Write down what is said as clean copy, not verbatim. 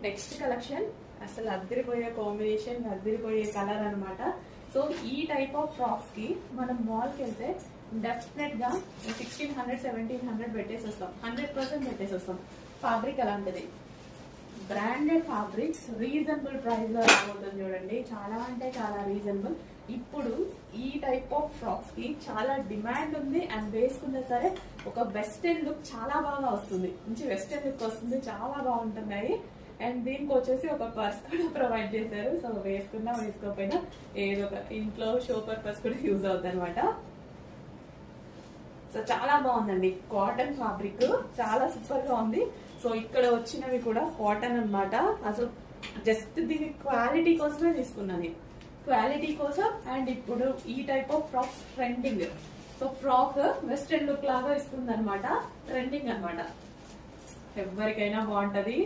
Next collection అసలు అద్దరిపోయే combination, అద్దరిపోయే colour అన్నమాట. So ఈ టైప్ ఆఫ్ ఫ్రాక్స్ కి మనం మాల్ కి వెళ్తే డెఫినెట్ గా 1600 1700 పెట్టేసి వస్తాం, 100% పెట్టేసి వస్తాం. ఫ్యాబ్రిక్ అలాంటిది, బ్రాండెడ్ ఫ్యాబ్రిక్స్ రీజనబుల్ ప్రైస్ లో రాబోతుంది చూడండి. చాలా అంటే చాలా రీజనబుల్. ఇప్పుడు ఈ టైప్ ఆఫ్ ఫ్రాక్స్ కి చాలా డిమాండ్ ఉంది అండ్ వేసుకున్నా సరే ఒక వెస్టర్న్ లుక్ చాలా బాగా వస్తుంది, మంచి వెస్టర్న్ లుక్ వస్తుంది, చాలా బాగుంటున్నాయి. అండ్ దీనికి వచ్చేసి ఒక పర్స్ కూడా ప్రొవైడ్ చేశారు. సో వేసుకున్నా వేసుకోకపోయినా ఏదో ఒక ఇంట్లో షో పర్పస్ కూడా యూజ్ అవుతుంది అనమాట. సో చాలా బాగుందండి, కాటన్ ఫ్యాబ్రిక్ చాలా సూపర్ గా ఉంది. సో ఇక్కడ వచ్చినవి కూడా కాటన్ అన్నమాట. అసలు జస్ట్ దీని క్వాలిటీ కోసమే తీసుకున్నాను, క్వాలిటీ కోసం. అండ్ ఇప్పుడు ఈ type of frocks trending. So frock western look లాగా ఇస్తుంది అనమాట, ట్రెండింగ్ అనమాట. ఎవరికైనా బాగుంటది.